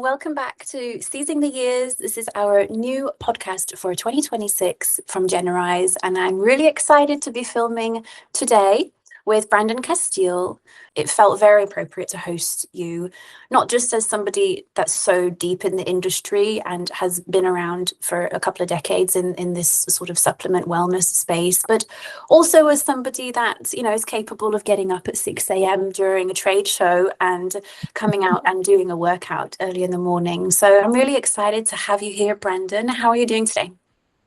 Welcome back to Seizing the Years. This is our new podcast for 2026 from Generise, and I'm really excited to be filming today with Brandon Casteel. It felt very appropriate to host you, not just as somebody that's so deep in the industry and has been around for a couple of decades in this sort of supplement wellness space, but also as somebody that, is capable of getting up at 6 a.m. during a trade show and coming out and doing a workout early in the morning. So I'm really excited to have you here, Brandon. How are you doing today?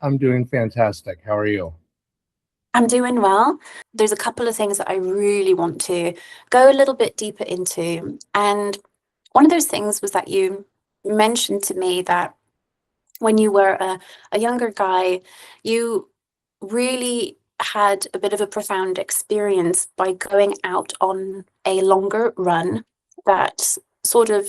I'm doing fantastic. How are you? I'm doing well. There's a couple of things that I really want to go a little bit deeper into. And one of those things was that you mentioned to me that when you were a younger guy, you really had a bit of a profound experience by going out on a longer run that sort of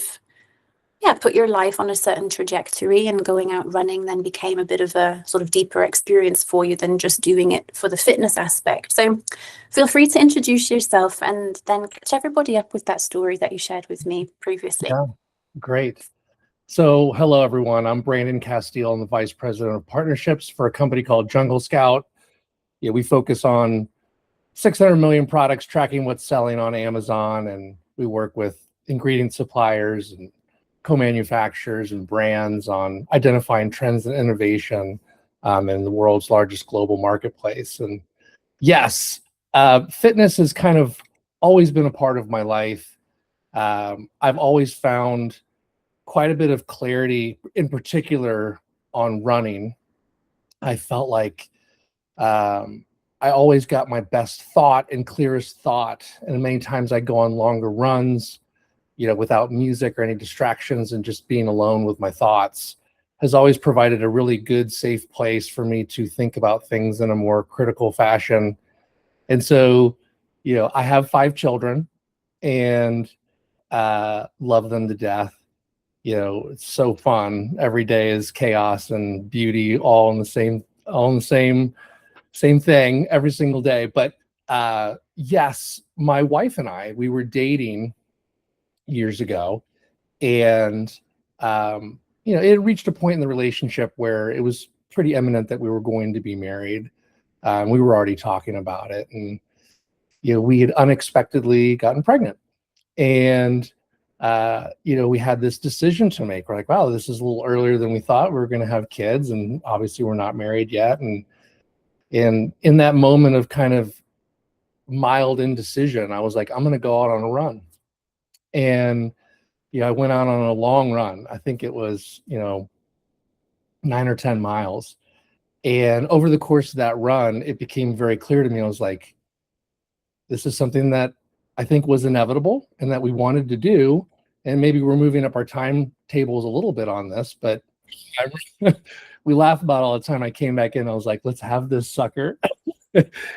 put your life on a certain trajectory, and going out running then became a bit of a sort of deeper experience for you than just doing it for the fitness aspect. So feel free to introduce yourself and then catch everybody up with that story that you shared with me previously. Yeah, great. So hello, everyone. I'm Brandon Casteel. I'm the Vice President of Partnerships for a company called Jungle Scout. Yeah, we focus on 600 million products, tracking what's selling on Amazon, and we work with ingredient suppliers and co-manufacturers and brands on identifying trends and innovation in the world's largest global marketplace. And yes, fitness has kind of always been a part of my life. I've always found quite a bit of clarity, in particular on running. I felt like I always got my best thought and clearest thought. And many times I go on longer runs, without music or any distractions, and just being alone with my thoughts has always provided a really good, safe place for me to think about things in a more critical fashion. And so, I have 5 children and love them to death. It's so fun. Every day is chaos and beauty, all in the same thing every single day. But yes, my wife and I, we were dating years ago, and it had reached a point in the relationship where it was pretty eminent that we were going to be married. We were already talking about it, and we had unexpectedly gotten pregnant, and we had this decision to make. We're like, wow, this is a little earlier than we thought we were going to have kids, and obviously we're not married yet. And in that moment of kind of mild indecision, I was like, I'm going to go out on a run. And I went out on a long run. I think it was 9 or 10 miles. And over the course of that run, it became very clear to me. I was like, this is something that I think was inevitable and that we wanted to do. And maybe we're moving up our timetables a little bit on this, but we laugh about it all the time. I came back in, I was like, let's have this sucker.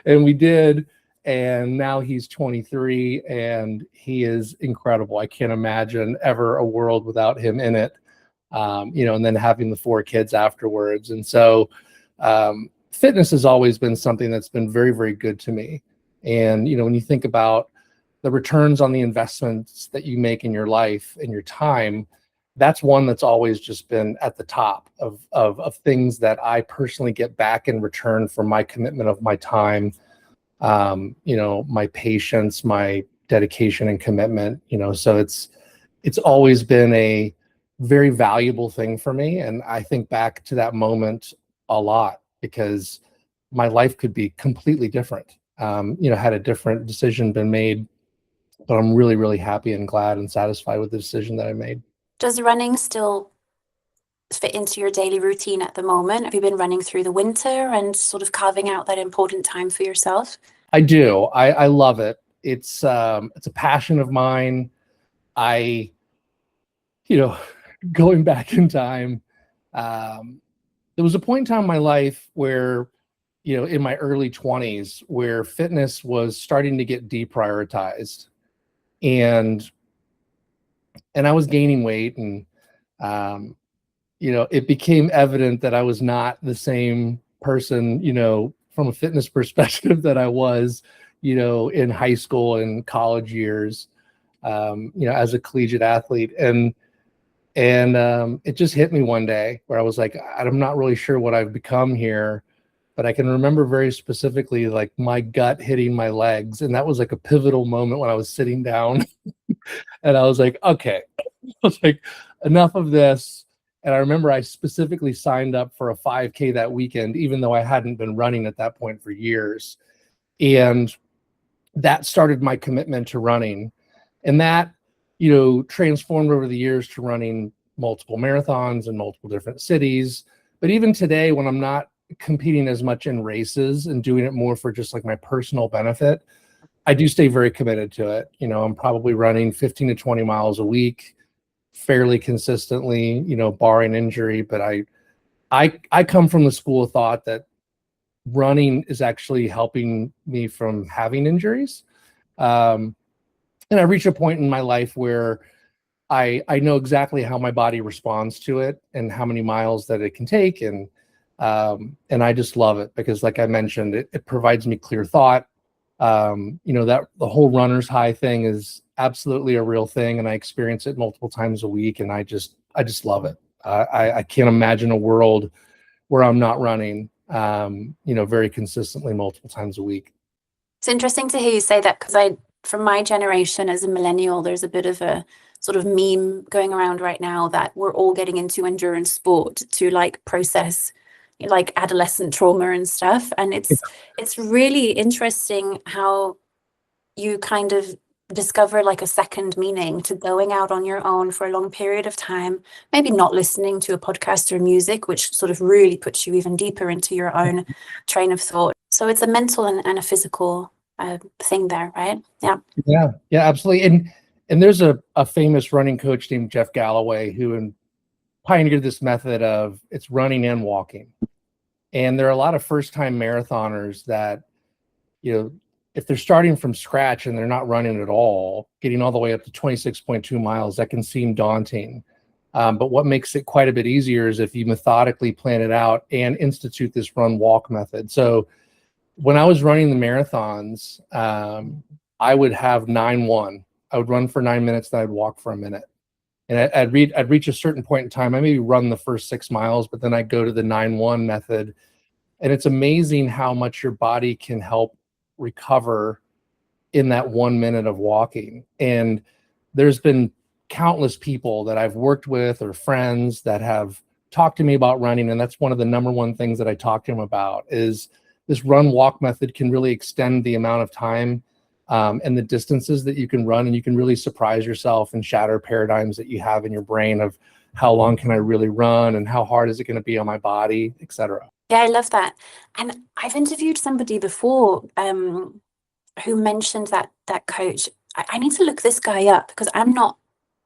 And we did. And now he's 23 and he is incredible. I can't imagine ever a world without him in it. And then having the 4 kids afterwards. And so fitness has always been something that's been very, very good to me. And, when you think about the returns on the investments that you make in your life and your time, that's one that's always just been at the top of things that I personally get back in return for my commitment of my time, my patience, my dedication and commitment, so it's always been a very valuable thing for me. And I think back to that moment a lot because my life could be completely different, had a different decision been made, but I'm really, really happy and glad and satisfied with the decision that I made. Does running still fit into your daily routine at the moment? Have you been running through the winter and sort of carving out that important time for yourself? I do. I love it. It's a passion of mine. Going back in time, there was a point in time in my life where, in my early 20s, where fitness was starting to get deprioritized, and I was gaining weight, and it became evident that I was not the same person, from a fitness perspective that I was, in high school and college years, as a collegiate athlete. And And it just hit me one day where I was like, I'm not really sure what I've become here, but I can remember very specifically like my gut hitting my legs. And that was like a pivotal moment when I was sitting down and I was like, okay, I was like, enough of this. And I remember I specifically signed up for a 5K that weekend, even though I hadn't been running at that point for years. And that started my commitment to running. And that, transformed over the years to running multiple marathons in multiple different cities. But even today, when I'm not competing as much in races and doing it more for just like my personal benefit, I do stay very committed to it. I'm probably running 15 to 20 miles a week fairly consistently, barring injury. But I come from the school of thought that running is actually helping me from having injuries. And I reached a point in my life where I know exactly how my body responds to it and how many miles that it can take. And I just love it because, like I mentioned, it provides me clear thought. That the whole runner's high thing is absolutely a real thing. And I experience it multiple times a week. And I just love it. I can't imagine a world where I'm not running, very consistently multiple times a week. It's interesting to hear you say that, because from my generation as a millennial, there's a bit of a sort of meme going around right now that we're all getting into endurance sport to like process like adolescent trauma and stuff. And it's really interesting how you kind of discover like a second meaning to going out on your own for a long period of time, maybe not listening to a podcast or music, which sort of really puts you even deeper into your own train of thought. So it's a mental and a physical thing there, right? Yeah, absolutely. And there's a famous running coach named Jeff Galloway who pioneered this method of it's running and walking. And there are a lot of first-time marathoners that, if they're starting from scratch and they're not running at all, getting all the way up to 26.2 miles, that can seem daunting. But what makes it quite a bit easier is if you methodically plan it out and institute this run-walk method. So when I was running the marathons, I would have 9-1. I would run for 9 minutes, then I'd walk for a minute. And I'd reach a certain point in time. I maybe run the first 6 miles, but then I'd go to the 9-1 method. And it's amazing how much your body can help recover in that 1 minute of walking. And there's been countless people that I've worked with or friends that have talked to me about running. And that's one of the number one things that I talk to them about is this run walk method can really extend the amount of time and the distances that you can run. And you can really surprise yourself and shatter paradigms that you have in your brain of how long can I really run and how hard is it going to be on my body, etc. Yeah, I love that. And I've interviewed somebody before who mentioned that coach. I need to look this guy up because I'm not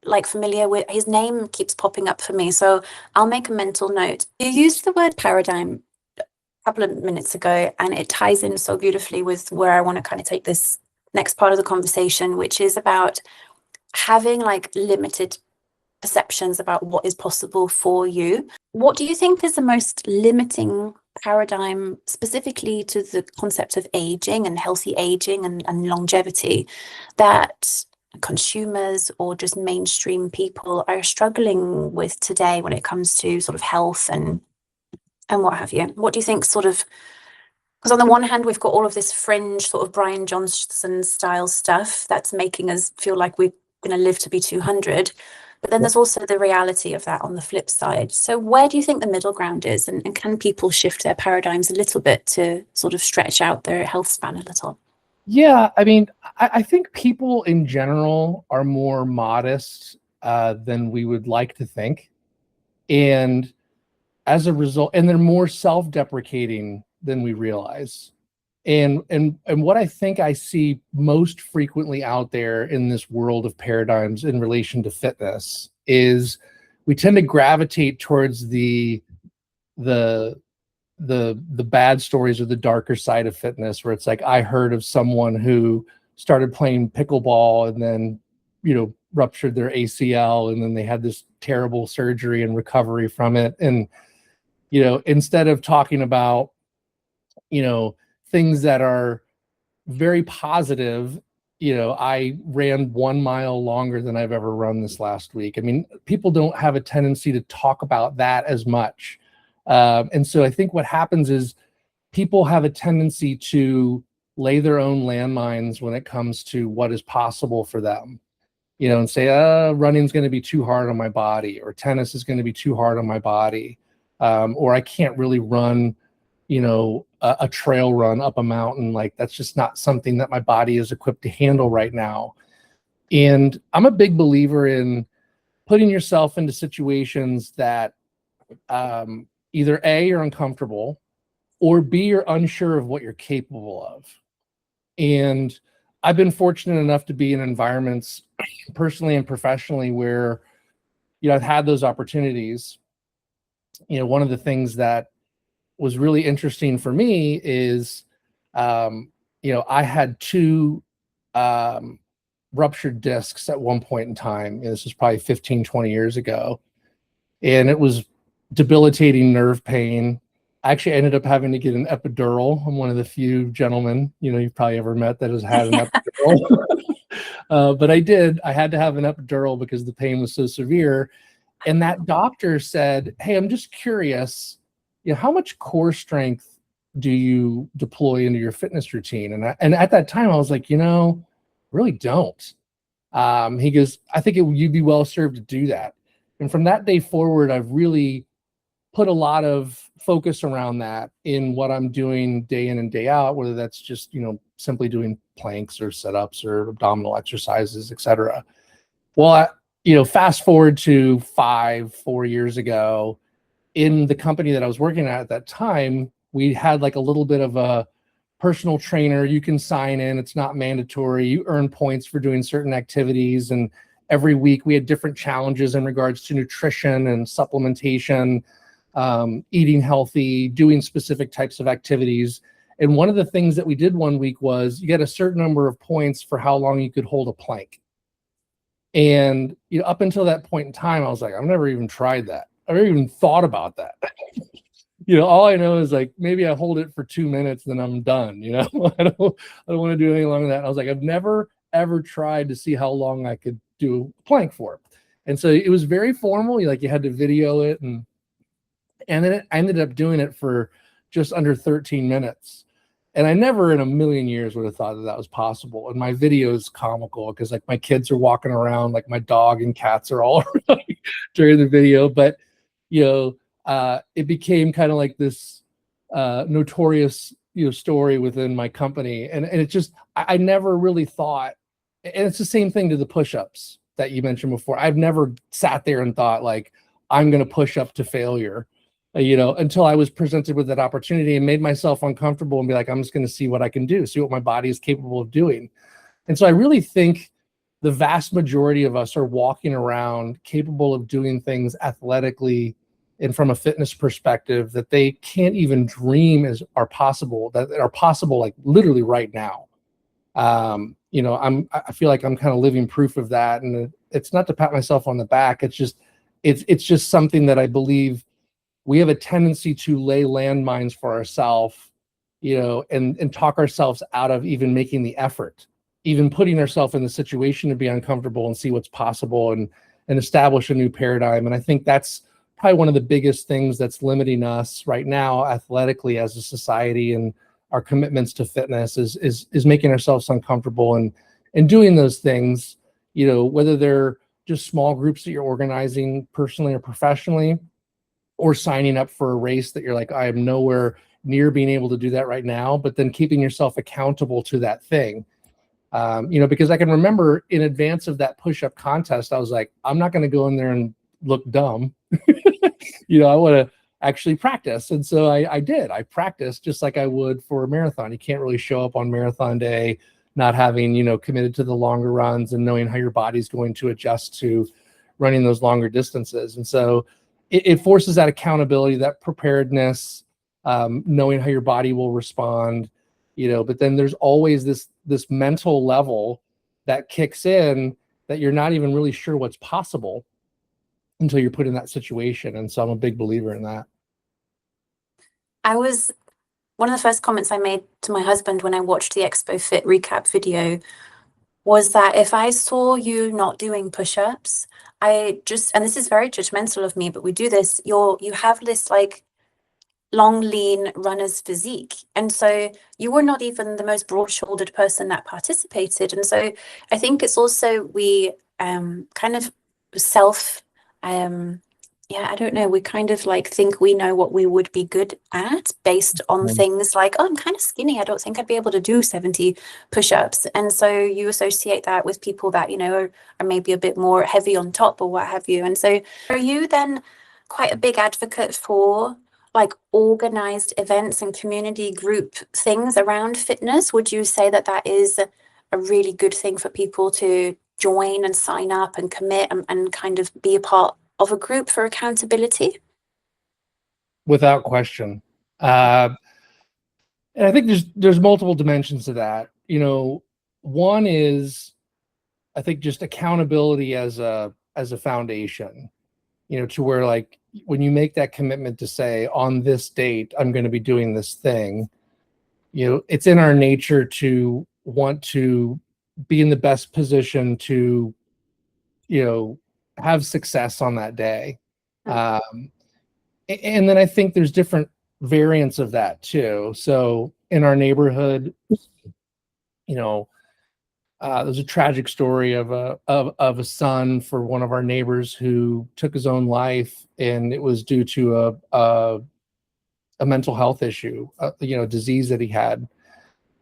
like familiar with his name. Keeps popping up for me, so I'll make a mental note. You used the word paradigm a couple of minutes ago, and it ties in so beautifully with where I want to kind of take this next part of the conversation, which is about having like limited perceptions about what is possible for you. What do you think is the most limiting paradigm specifically to the concept of aging and healthy aging and longevity that consumers or just mainstream people are struggling with today when it comes to sort of health and what have you? What do you think sort of, because on the one hand, we've got all of this fringe sort of Brian Johnson style stuff that's making us feel like we're going to live to be 200. But then there's also the reality of that on the flip side. So where do you think the middle ground is? And can people shift their paradigms a little bit to sort of stretch out their health span a little? Yeah, I mean, I think people in general are more modest than we would like to think. And as a result, and they're more self-deprecating than we realize. And what I think I see most frequently out there in this world of paradigms in relation to fitness is we tend to gravitate towards the bad stories or the darker side of fitness, where it's like, I heard of someone who started playing pickleball and then, ruptured their ACL and then they had this terrible surgery and recovery from it. And, instead of talking about, things that are very positive, I ran 1 mile longer than I've ever run this last week. I mean, people don't have a tendency to talk about that as much. And so I think what happens is people have a tendency to lay their own landmines when it comes to what is possible for them, and say, running's going to be too hard on my body, or tennis is going to be too hard on my body, or I can't really run, a trail run up a mountain. Like, that's just not something that my body is equipped to handle right now. And I'm a big believer in putting yourself into situations that either A, you're uncomfortable, or B, you're unsure of what you're capable of. And I've been fortunate enough to be in environments personally and professionally where, I've had those opportunities. One of the things that was really interesting for me is, I had 2 ruptured discs at one point in time. This was probably 15, 20 years ago. And it was debilitating nerve pain. I actually ended up having to get an epidural. I'm one of the few gentlemen, you've probably ever met that has had an epidural. But I had to have an epidural because the pain was so severe. And that doctor said, "Hey, I'm just curious, how much core strength do you deploy into your fitness routine?" And at that time I was like, really don't. He goes, "I think you'd be well served to do that." And from that day forward, I've really put a lot of focus around that in what I'm doing day in and day out, whether that's just, simply doing planks or sit-ups or abdominal exercises, etc. Well, fast forward to 4 years ago, in the company that I was working at that time, we had like a little bit of a personal trainer. You can sign in, it's not mandatory. You earn points for doing certain activities. And every week we had different challenges in regards to nutrition and supplementation, eating healthy, doing specific types of activities. And one of the things that we did one week was you get a certain number of points for how long you could hold a plank. And up until that point in time, I was like, I've never even tried that. I've never even thought about that. All I know is like, maybe I hold it for 2 minutes, then I'm done. I don't want to do anything longer than that. And I was like, I've never ever tried to see how long I could do a plank for. And so it was very formal. You had to video it, and then I ended up doing it for just under 13 minutes. And I never in a million years would have thought that was possible. And my video is comical because my kids are walking around, my dog and cats are all around during the video. But, it became kind of like this notorious, story within my company. And it just, I never really thought, and it's the same thing to the push-ups that you mentioned before. I've never sat there and thought I'm going to push up to failure. Until I was presented with that opportunity and made myself uncomfortable and be like, I'm just going to see what I can do, see what my body is capable of doing. And so I really think the vast majority of us are walking around capable of doing things athletically and from a fitness perspective that they can't even dream are possible literally right now. I feel like I'm kind of living proof of that. And it's not to pat myself on the back. It's just something that I believe we have a tendency to lay landmines for ourselves, and talk ourselves out of even making the effort, even putting ourselves in the situation to be uncomfortable and see what's possible and establish a new paradigm. And I think that's probably one of the biggest things that's limiting us right now athletically as a society, and our commitments to fitness is making ourselves uncomfortable and doing those things, whether they're just small groups that you're organizing personally or professionally, or signing up for a race that you're like, I am nowhere near being able to do that right now, but then keeping yourself accountable to that thing. Because I can remember in advance of that push-up contest, I was like, I'm not going to go in there and look dumb. I want to actually practice. And so I did. I practiced just like I would for a marathon. You can't really show up on marathon day not having, committed to the longer runs and knowing how your body's going to adjust to running those longer distances. And so it forces that accountability, that preparedness, knowing how your body will respond, but then there's always this mental level that kicks in that you're not even really sure what's possible until you're put in that situation. And so I'm a big believer in that. One of the first comments I made to my husband when I watched the Expo Fit recap video was that if I saw you not doing push-ups, and this is very judgmental of me, but we do this, you have this like long, lean runner's physique. And so you were not even the most broad-shouldered person that participated. And so I think it's also we kind of self I don't know, we kind of like think we know what we would be good at based on things like, oh, I'm kind of skinny, I don't think I'd be able to do 70 push-ups. And so you associate that with people that, you know, are maybe a bit more heavy on top or what have you. And so are you then quite a big advocate for like organized events and community group things around fitness? Would you say that that is a really good thing for people to join and sign up and commit and kind of be a part of a group for accountability? Without question. And I think there's multiple dimensions to that. You know, one is, I think, just accountability as a foundation, you know, to where like when you make that commitment to say on this date, I'm going to be doing this thing, you know, it's in our nature to want to be in the best position to, you know, have success on that day. And then I think there's different variants of that too. So in our neighborhood, you know, there's a tragic story of a son for one of our neighbors who took his own life, and it was due to a mental health issue, you know, disease that he had.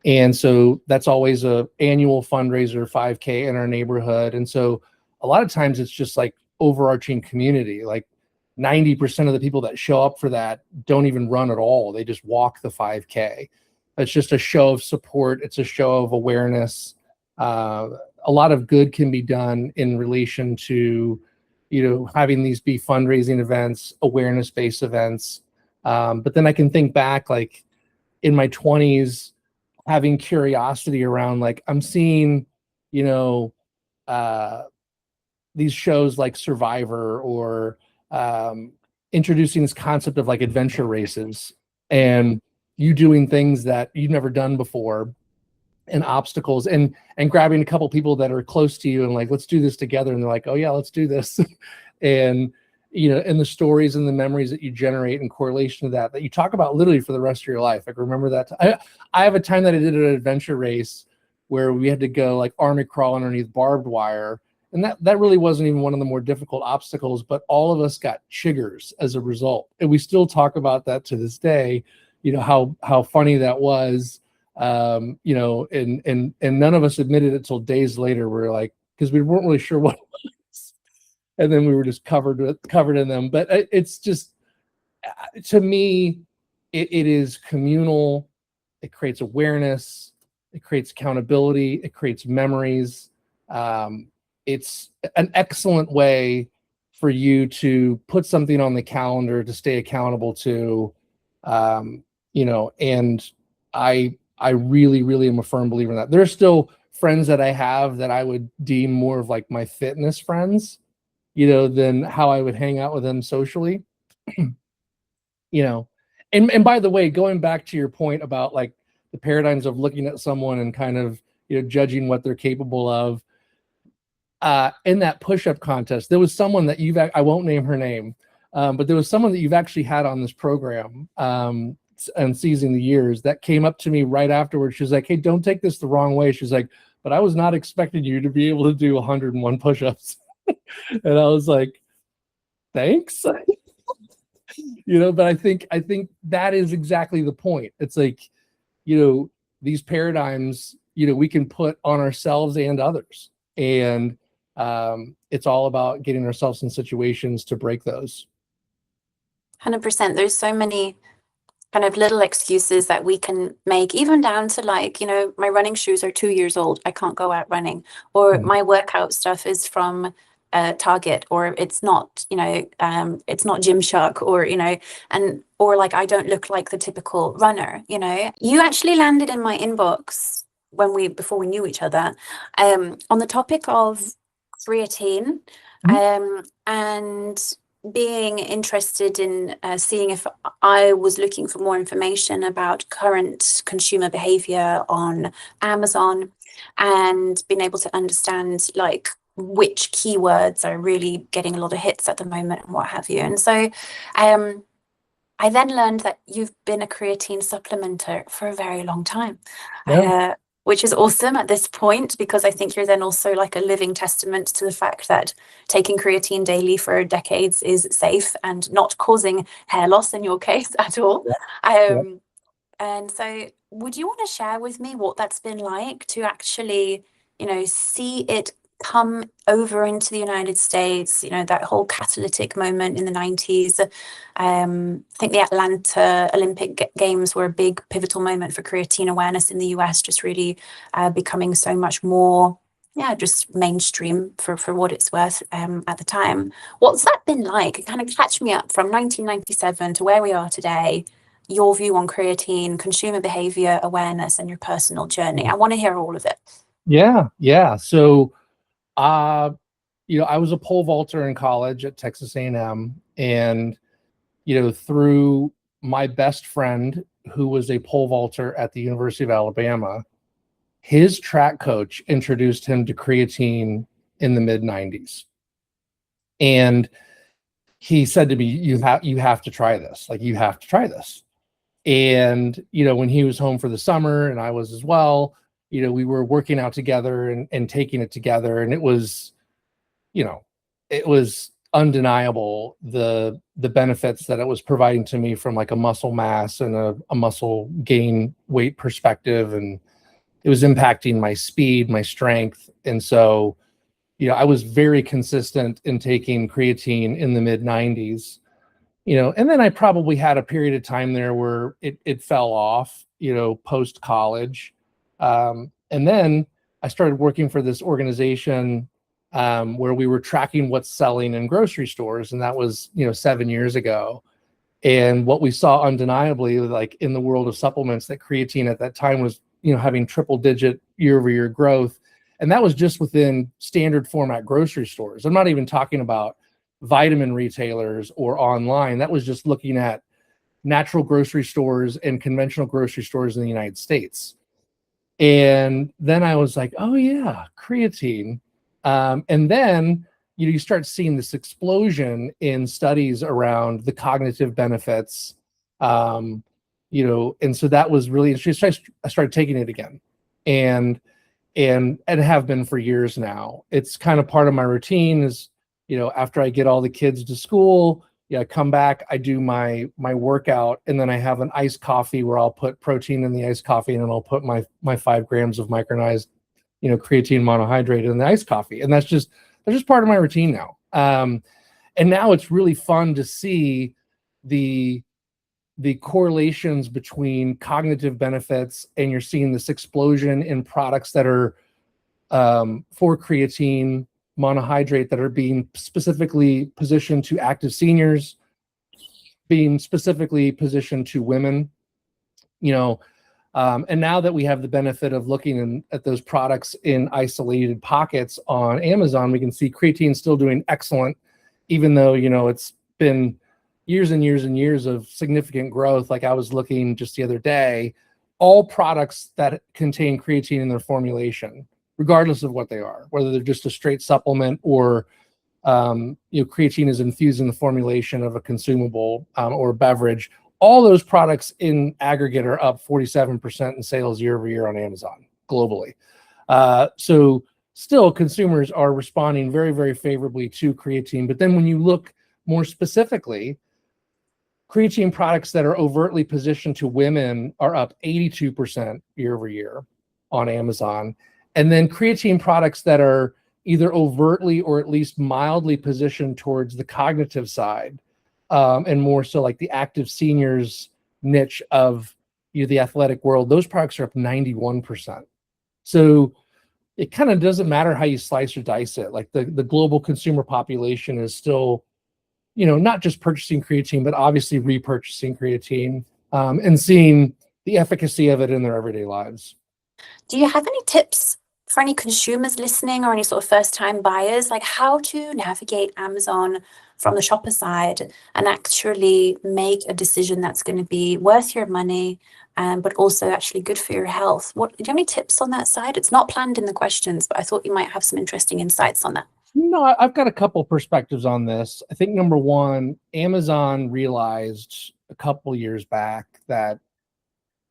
And so that's always a annual fundraiser, 5K in our neighborhood. And so a lot of times it's just like overarching community, like 90% of the people that show up for that don't even run at all. They just walk the 5K. It's just a show of support. It's a show of awareness. A lot of good can be done in relation to, you know, having these be fundraising events, awareness-based events. But then I can think back, like in my 20s, having curiosity around, like I'm seeing, you know, these shows like Survivor or introducing this concept of like adventure races and you doing things that you've never done before and obstacles and grabbing a couple people that are close to you and like, let's do this together. And they're like, oh yeah, let's do this. And, you know, and the stories and the memories that you generate in correlation to that you talk about literally for the rest of your life. Like, remember that. I have a time that I did an adventure race where we had to go like army crawl underneath barbed wire. And that really wasn't even one of the more difficult obstacles, but all of us got chiggers as a result. And we still talk about that to this day, you know, how funny that was. You know, and none of us admitted it till days later. We're like, because we weren't really sure what it was. And then we were just covered in them. But it's just, to me, it is communal. It creates awareness. It creates accountability. It creates memories. It's an excellent way for you to put something on the calendar to stay accountable to, you know, and I really, really am a firm believer in that. There's still friends that I have that I would deem more of like my fitness friends, you know, than how I would hang out with them socially, you know. And by the way, going back to your point about like the paradigms of looking at someone and kind of, you know, judging what they're capable of, in that push-up contest, there was someone that I won't name her name, but there was someone that you've actually had on this program, and Seizing the Years, that came up to me right afterwards. She's like, hey, don't take this the wrong way. She's like, but I was not expecting you to be able to do 101 push-ups. And I was like, thanks. You know, but I think that is exactly the point. It's like, you know, these paradigms, you know, we can put on ourselves and others. And it's all about getting ourselves in situations to break those. 100%. There's so many kind of little excuses that we can make, even down to like, you know, my running shoes are 2 years old, I can't go out running, or my workout stuff is from Target, or it's not, you know, it's not Gymshark, or, you know, or like I don't look like the typical runner. You know, you actually landed in my inbox before we knew each other, on the topic of creatine, and being interested in seeing if I was looking for more information about current consumer behavior on Amazon. and being able to understand like which keywords are really getting a lot of hits at the moment and what have you. And so I then learned that you've been a creatine supplementer for a very long time, which is awesome at this point, because I think you're then also like a living testament to the fact that taking creatine daily for decades is safe and not causing hair loss in your case at all. And so would you want to share with me what that's been like to actually, see it come over into the United States, that whole catalytic moment in the 90s. I think the Atlanta Olympic Games were a big pivotal moment for creatine awareness in the US, just really becoming so much more, just mainstream for what it's worth at the time. What's that been like? Kind of catch me up from 1997 to where we are today, your view on creatine, consumer behavior awareness, and your personal journey. I want to hear all of it. Yeah. So, I was a pole vaulter in college at Texas A&M, and, through my best friend who was a pole vaulter at the University of Alabama, his track coach introduced him to creatine in the mid 90s. And he said to me, you have to try this. Like, you have to try this. And, when he was home for the summer and I was as well, we were working out together and taking it together. And it was, it was undeniable, the benefits that it was providing to me from like a muscle mass and a muscle gain weight perspective. And it was impacting my speed, my strength. And so, I was very consistent in taking creatine in the mid 90s. And then I probably had a period of time there where it fell off, post college. And then I started working for this organization where we were tracking what's selling in grocery stores. And that was, 7 years ago. And what we saw undeniably, like in the world of supplements, that creatine at that time was, having triple digit year-over-year growth. And that was just within standard format grocery stores. I'm not even talking about vitamin retailers or online. That was just looking at natural grocery stores and conventional grocery stores in the United States. And then I was like, oh yeah, creatine. And then, you start seeing this explosion in studies around the cognitive benefits. And so that was really interesting. So I started taking it again, and have been for years now. It's kind of part of my routine is, after I get all the kids to school, I come back, I do my workout, and then I have an iced coffee where I'll put protein in the iced coffee, and then I'll put my 5 grams of micronized, creatine monohydrate in the iced coffee. And that's just part of my routine now. And now it's really fun to see the correlations between cognitive benefits, and you're seeing this explosion in products that are for creatine monohydrate that are being specifically positioned to active seniors, being specifically positioned to women, and now that we have the benefit of looking at those products in isolated pockets on Amazon, we can see creatine still doing excellent, even though, it's been years and years and years of significant growth. Like I was looking just the other day, all products that contain creatine in their formulation, regardless of what they are, whether they're just a straight supplement or, creatine is infused in the formulation of a consumable or a beverage. All those products in aggregate are up 47% in sales year over year on Amazon globally. So still consumers are responding very, very favorably to creatine. But then when you look more specifically, creatine products that are overtly positioned to women are up 82% year over year on Amazon. And then creatine products that are either overtly or at least mildly positioned towards the cognitive side, and more so like the active seniors niche of the athletic world, those products are up 91%. So it kind of doesn't matter how you slice or dice it. Like the global consumer population is still, not just purchasing creatine, but obviously repurchasing creatine, and seeing the efficacy of it in their everyday lives. Do you have any tips for any consumers listening or any sort of first-time buyers, like how to navigate Amazon from the shopper side and actually make a decision that's going to be worth your money, but also actually good for your health. Do you have any tips on that side? It's not planned in the questions, but I thought you might have some interesting insights on that. No, I've got a couple perspectives on this. I think number one, Amazon realized a couple years back that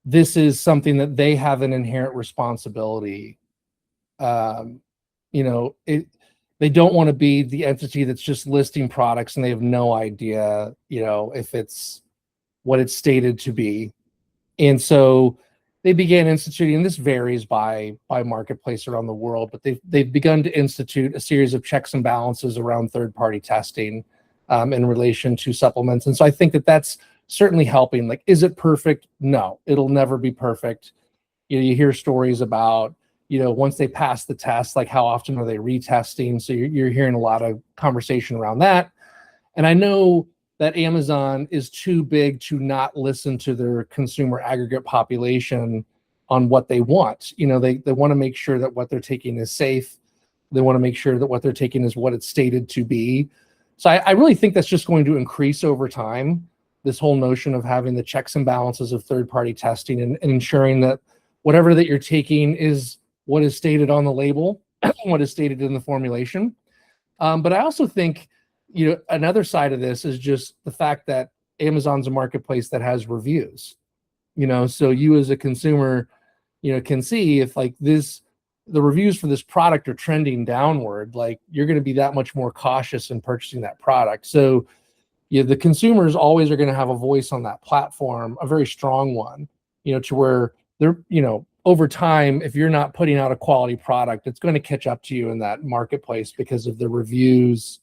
this is something that they have an inherent responsibility. They don't want to be the entity that's just listing products and they have no idea, if it's what it's stated to be. And so they began instituting, and this varies by marketplace around the world, but they've begun to institute a series of checks and balances around third-party testing in relation to supplements. And so I think that that's certainly helping. Like, is it perfect? No, it'll never be perfect. You hear stories about, once they pass the test, like how often are they retesting? So you're hearing a lot of conversation around that. And I know that Amazon is too big to not listen to their consumer aggregate population on what they want. They want to make sure that what they're taking is safe. They want to make sure that what they're taking is what it's stated to be. So I really think that's just going to increase over time, this whole notion of having the checks and balances of third-party testing and ensuring that whatever that you're taking is what is stated on the label, what is stated in the formulation. But I also think, another side of this is just the fact that Amazon's a marketplace that has reviews, so you as a consumer, can see if the reviews for this product are trending downward, like you're going to be that much more cautious in purchasing that product. So the consumers always are going to have a voice on that platform, a very strong one, to where they're, over time, if you're not putting out a quality product, it's going to catch up to you in that marketplace because of the reviews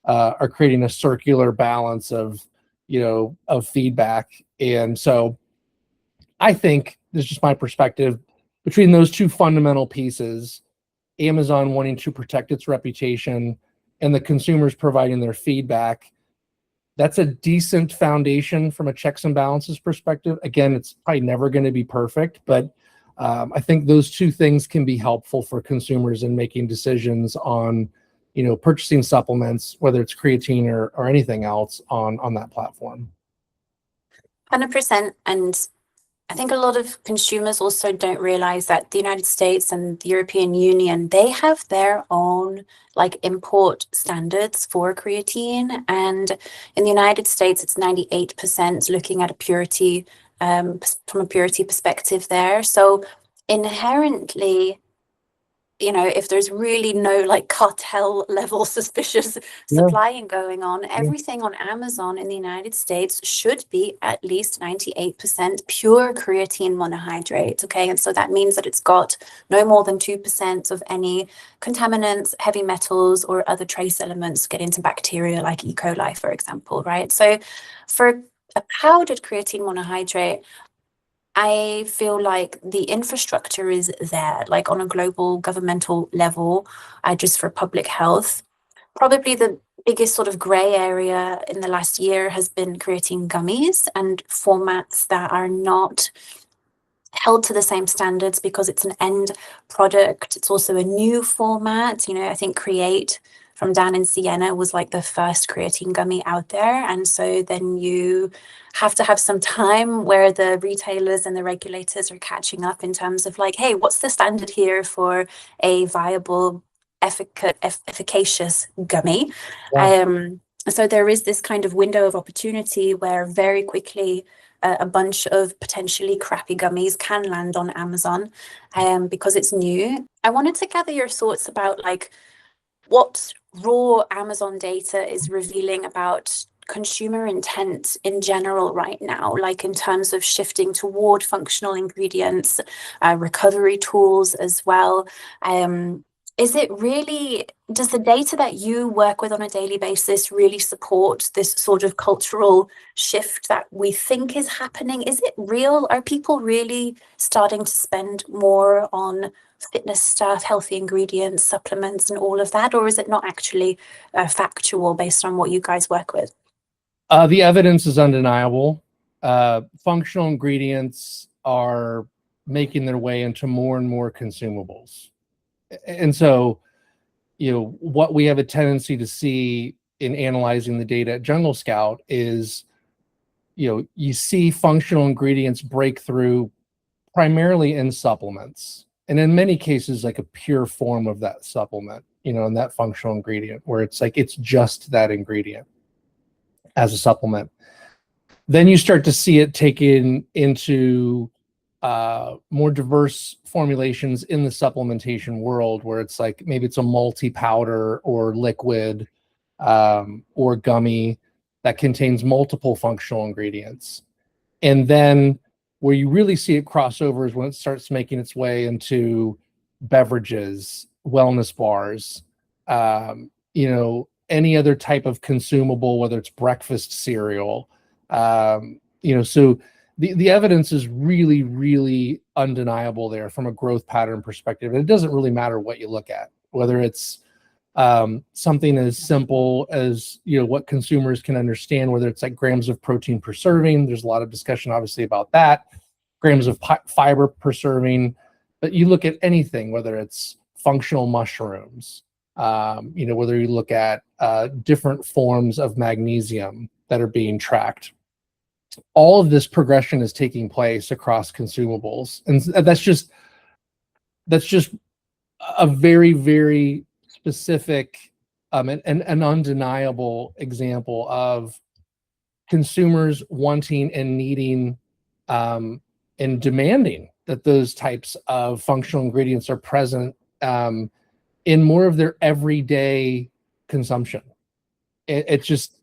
are creating a circular balance of feedback. And so I think, this is just my perspective, between those two fundamental pieces, Amazon wanting to protect its reputation and the consumers providing their feedback, that's a decent foundation from a checks and balances perspective. Again, it's probably never going to be perfect, but I think those two things can be helpful for consumers in making decisions on, purchasing supplements, whether it's creatine or anything else on that platform. 100%. And I think a lot of consumers also don't realize that the United States and the European Union, they have their own import standards for creatine. And in the United States, it's 98% looking at a purity, from a purity perspective there. So inherently, if there's really no cartel level suspicious supplying going on, everything on Amazon in the United States should be at least 98% pure creatine monohydrate. Okay. And so that means that it's got no more than 2% of any contaminants, heavy metals, or other trace elements get into bacteria like E. coli, for example. Right. So for a powdered creatine monohydrate, I feel like the infrastructure is there, on a global governmental level, just for public health. Probably the biggest sort of gray area in the last year has been creatine gummies and formats that are not held to the same standards because it's an end product. It's also a new format. I think Create from Dan and Sienna was the first creatine gummy out there. And so then you have to have some time where the retailers and the regulators are catching up in terms of hey, what's the standard here for a viable, efficacious gummy? Yeah. So there is this kind of window of opportunity where very quickly a bunch of potentially crappy gummies can land on Amazon because it's new. I wanted to gather your thoughts about what raw Amazon data is revealing about consumer intent in general right now, in terms of shifting toward functional ingredients, recovery tools as well. Is it really, does the data that you work with on a daily basis really support this sort of cultural shift that we think is happening? Is it real? Are people really starting to spend more on fitness stuff, healthy ingredients, supplements, and all of that? Or is it not actually factual based on what you guys work with? The evidence is undeniable. Functional ingredients are making their way into more and more consumables. And so, what we have a tendency to see in analyzing the data at Jungle Scout is, you see functional ingredients break through primarily in supplements, and in many cases, like a pure form of that supplement, and that functional ingredient, where it's like it's just that ingredient as a supplement. Then you start to see it taken into more diverse formulations in the supplementation world, where it's like maybe it's a multi-powder or liquid or gummy that contains multiple functional ingredients. And then where you really see it cross over is when it starts making its way into beverages, wellness bars, any other type of consumable, whether it's breakfast cereal. So the evidence is really, really undeniable there from a growth pattern perspective. And it doesn't really matter what you look at, whether it's something as simple as what consumers can understand, whether it's like grams of protein per serving. There's a lot of discussion obviously about that, grams of fiber per serving. But you look at anything, whether it's functional mushrooms, whether you look at different forms of magnesium that are being tracked, all of this progression is taking place across consumables. And that's just a very, very specific and an undeniable example of consumers wanting and needing and demanding that those types of functional ingredients are present in more of their everyday consumption. It's just,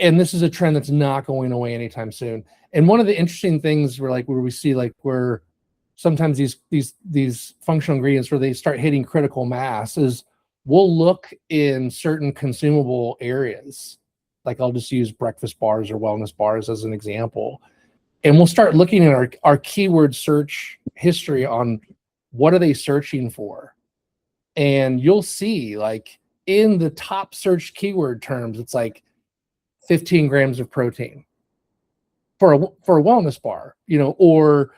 and this is a trend that's not going away anytime soon. And one of the interesting things where we see where sometimes these functional ingredients where they start hitting critical mass is we'll look in certain consumable areas. Like I'll just use breakfast bars or wellness bars as an example. And we'll start looking at our keyword search history on what are they searching for. And you'll see in the top search keyword terms, it's 15 grams of protein for a wellness bar, or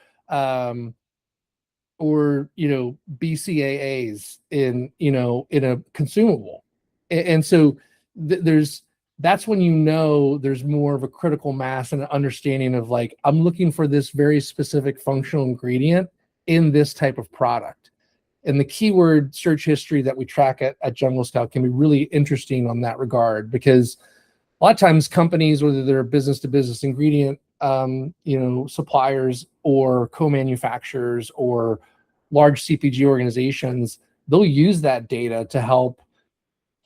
BCAAs in a consumable. And so that's when there's more of a critical mass and an understanding of I'm looking for this very specific functional ingredient in this type of product. And the keyword search history that we track at Jungle Scout can be really interesting on that regard, because a lot of times companies, whether they're business-to-business ingredient suppliers or co-manufacturers or large CPG organizations, they'll use that data to help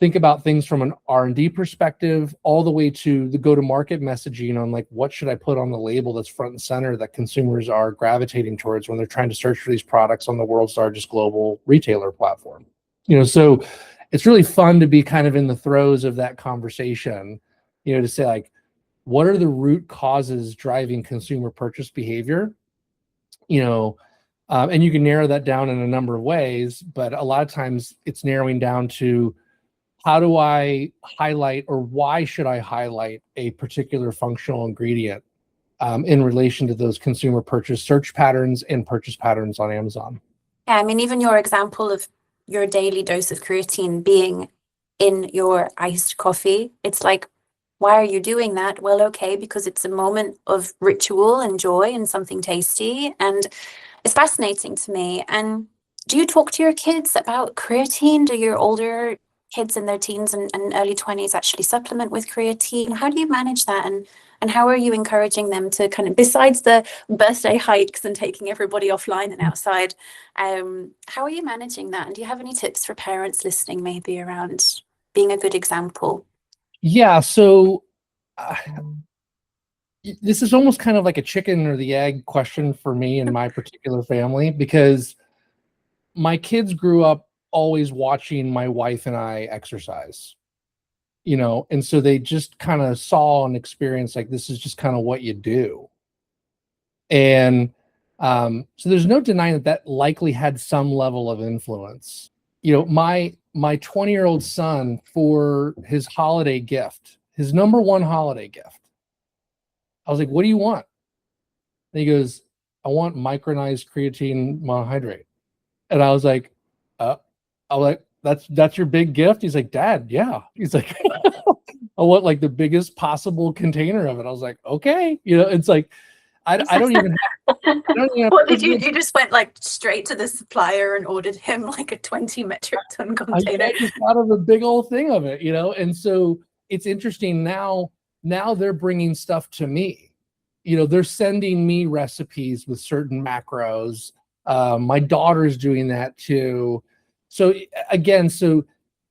think about things from an R&D perspective, all the way to the go-to-market messaging on what should I put on the label that's front and center that consumers are gravitating towards when they're trying to search for these products on the world's largest global retailer platform. So it's really fun to be kind of in the throes of that conversation, to say what are the root causes driving consumer purchase behavior? And you can narrow that down in a number of ways, but a lot of times it's narrowing down to how do I highlight, or why should I highlight a particular functional ingredient in relation to those consumer purchase search patterns and purchase patterns on Amazon. Yeah, I mean, even your example of your daily dose of creatine being in your iced coffee, it's why are you doing that? Well, okay, because it's a moment of ritual and joy and something tasty. And it's fascinating to me. And do you talk to your kids about creatine? Do your older kids in their teens and early 20s actually supplement with creatine? How do you manage that? And how are you encouraging them to kind of, besides the birthday hikes and taking everybody offline and outside, how are you managing that? And do you have any tips for parents listening maybe around being a good example? Yeah, so this is almost kind of like a chicken or the egg question for me and my particular family, because my kids grew up always watching my wife and I exercise, and so they just kind of saw and experienced this is just kind of what you do. And so there's no denying that likely had some level of influence. My 20-year-old son, for his holiday gift, his number one holiday gift, I was like, what do you want? And he goes, I want micronized creatine monohydrate. And I was like, that's your big gift? He's like, Dad, yeah. He's like, I want like the biggest possible container of it. I was like, okay, it's like, I don't even What did you just went like straight to the supplier and ordered him like a 20 metric ton container? I just thought of a big old thing of it, and so it's interesting now they're bringing stuff to me. They're sending me recipes with certain macros. My daughter's doing that too. So again,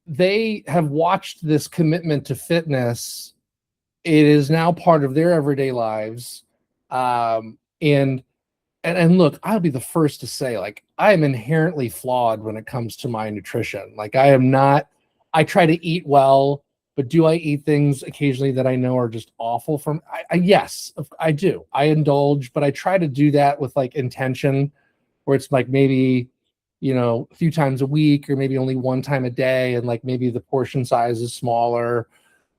they have watched this commitment to fitness. It is now part of their everyday lives. And look, I'll be the first to say, like, I am inherently flawed when it comes to my nutrition. Like, I try to eat well, but do I eat things occasionally that I know are just awful yes, I do. I indulge, but I try to do that with like intention, where it's like maybe, a few times a week, or maybe only one time a day. And like, maybe the portion size is smaller.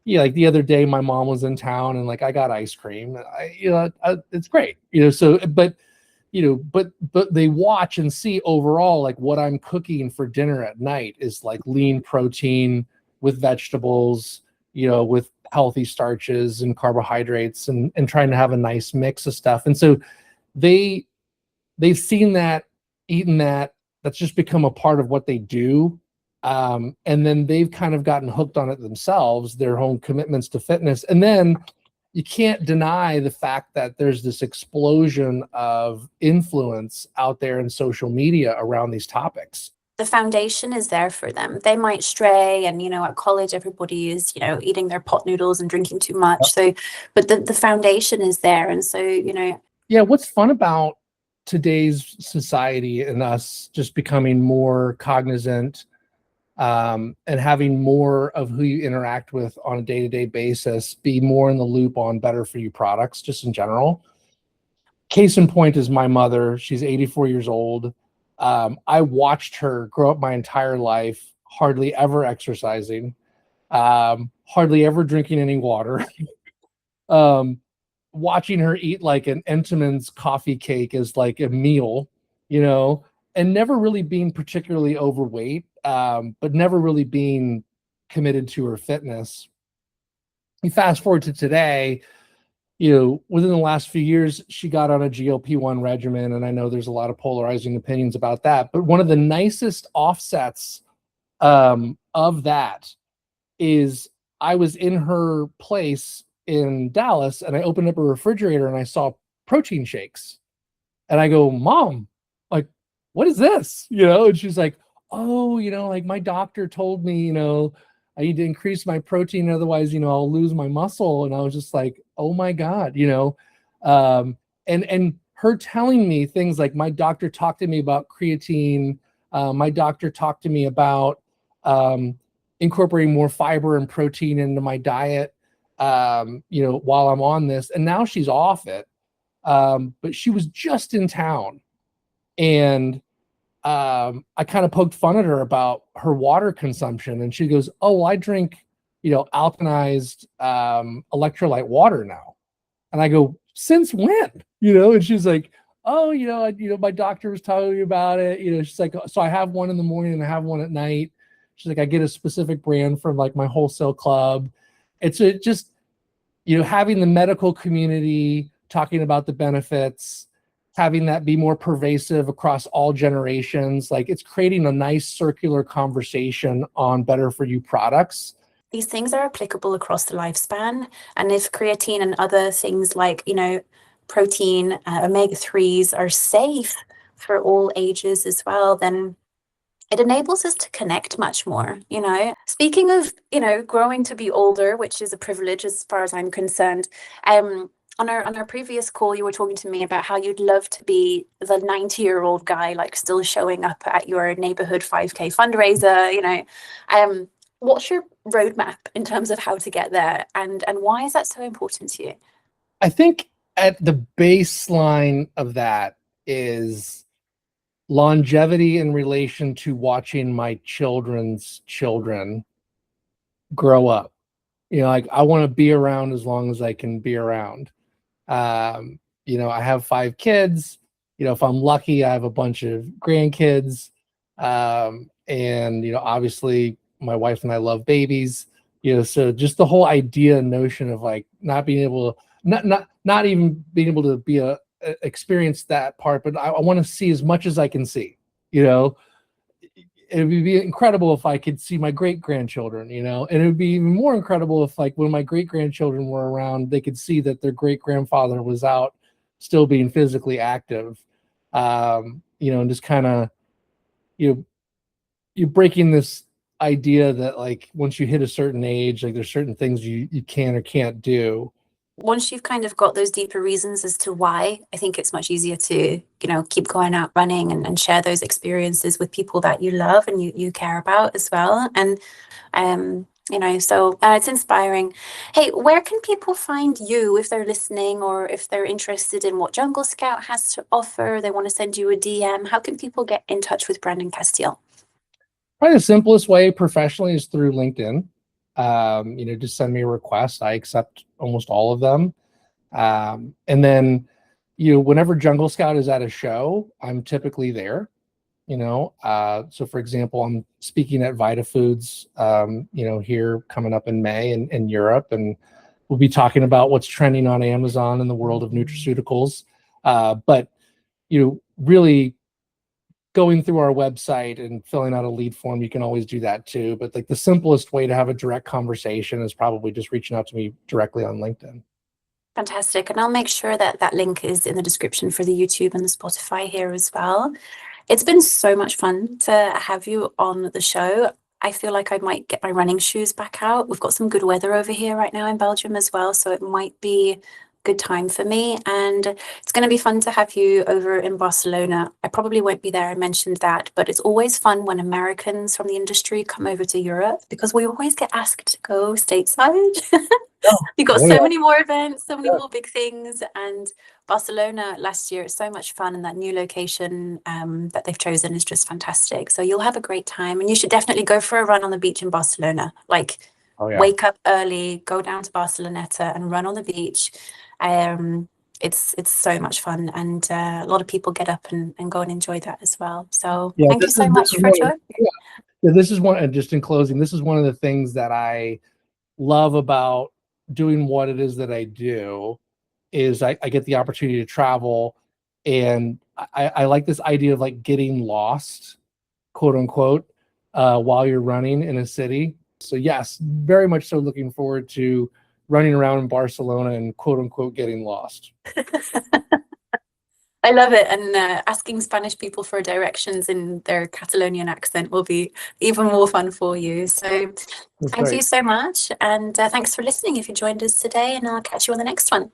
Yeah. Like the other day, my mom was in town and like, I got ice cream. It's great, but they watch and see overall, like what I'm cooking for dinner at night is like lean protein with vegetables, with healthy starches and carbohydrates, and trying to have a nice mix of stuff. And so they've seen that, eaten that. That's just become a part of what they do. And then they've kind of gotten hooked on it themselves, their own commitments to fitness. And then you can't deny the fact that there's this explosion of influence out there in social media around these topics. The foundation is there for them. They might stray, and at college everybody is eating their pot noodles and drinking too much. So but the foundation is there. And so yeah, what's fun about today's society and us just becoming more cognizant, and having more of who you interact with on a day-to-day basis, be more in the loop on better for you products just in general. Case in point is my mother. She's 84 years old. I watched her grow up my entire life, hardly ever exercising, hardly ever drinking any water, watching her eat like an Entenmann's coffee cake as like a meal, and never really being particularly overweight, but never really being committed to her fitness. You fast forward to today, within the last few years, she got on a GLP-1 regimen, and I know there's a lot of polarizing opinions about that. But one of the nicest offsets of that is I was in her place in Dallas, and I opened up a refrigerator and I saw protein shakes, and I go, "Mom, like, what is this?" And she's like, "Oh, like my doctor told me, I need to increase my protein, otherwise, I'll lose my muscle." And I was just like, oh my God, and her telling me things like, my doctor talked to me about creatine. My doctor talked to me about incorporating more fiber and protein into my diet, while I'm on this. And now she's off it. But she was just in town, and I kind of poked fun at her about her water consumption, and she goes, "Oh, I drink, alkanized electrolyte water now." And I go, "Since when?" And she's like, "Oh, my doctor was telling me about it." She's like, "So I have one in the morning and I have one at night." She's like, "I get a specific brand from like my wholesale club." It's just, having the medical community talking about the benefits, having that be more pervasive across all generations, like it's creating a nice circular conversation on better for you products. These things are applicable across the lifespan. And if creatine and other things like, protein, omega-3s are safe for all ages as well, then it enables us to connect much more, Speaking of, growing to be older, which is a privilege as far as I'm concerned, on our previous call, you were talking to me about how you'd love to be the 90-year-old guy, like still showing up at your neighborhood 5K fundraiser, what's your roadmap in terms of how to get there, and why is that so important to you? I think at the baseline of that is longevity in relation to watching my children's children grow up. Like I want to be around as long as I can be around. I have 5 kids. If I'm lucky, I have a bunch of grandkids. And obviously my wife and I love babies. So just the whole idea and notion of like not being able to, not even being able to be experience that part, but I want to see as much as I can see. It would be incredible if I could see my great grandchildren, and it would be even more incredible if, like, when my great grandchildren were around, they could see that their great grandfather was out still being physically active, and just kind of, you're breaking this idea that, like, once you hit a certain age, like, there's certain things you can or can't do. Once you've kind of got those deeper reasons as to why, I think it's much easier to, keep going out running and share those experiences with people that you love and you care about as well. And, so it's inspiring. Hey, where can people find you if they're listening, or if they're interested in what Jungle Scout has to offer, they want to send you a DM? How can people get in touch with Brandon Casteel? Probably the simplest way professionally is through LinkedIn. Just send me a request. I accept almost all of them. And then, whenever Jungle Scout is at a show, I'm typically there. So for example, I'm speaking at Vita Foods, here coming up in May in Europe, and we'll be talking about what's trending on Amazon in the world of nutraceuticals. But really, going through our website and filling out a lead form, you can always do that too. But like, the simplest way to have a direct conversation is probably just reaching out to me directly on LinkedIn. Fantastic. And I'll make sure that that link is in the description for the YouTube and the Spotify here as well. It's been so much fun to have you on the show. I feel like I might get my running shoes back out. We've got some good weather over here right now in Belgium as well, so it might be good time for me, and it's going to be fun to have you over in Barcelona. I probably won't be there, I mentioned that, but it's always fun when Americans from the industry come over to Europe, because we always get asked to go stateside. You've got so many more events, so many more big things, and Barcelona last year, it's so much fun, and that new location that they've chosen is just fantastic. So you'll have a great time, and you should definitely go for a run on the beach in Barcelona. Wake up early, go down to Barceloneta and run on the beach. It's so much fun, and a lot of people get up and go and enjoy that as well. So thank you so much for joining. This is one, and just in closing, this is one of the things that I love about doing what it is that I do, is I get the opportunity to travel, and I like this idea of like getting lost, quote unquote, while you're running in a city. So yes, very much so looking forward to running around in Barcelona and quote unquote getting lost. I love it. And asking Spanish people for directions in their Catalonian accent will be even more fun for you. So thank you so much. And thanks for listening if you joined us today, and I'll catch you on the next one.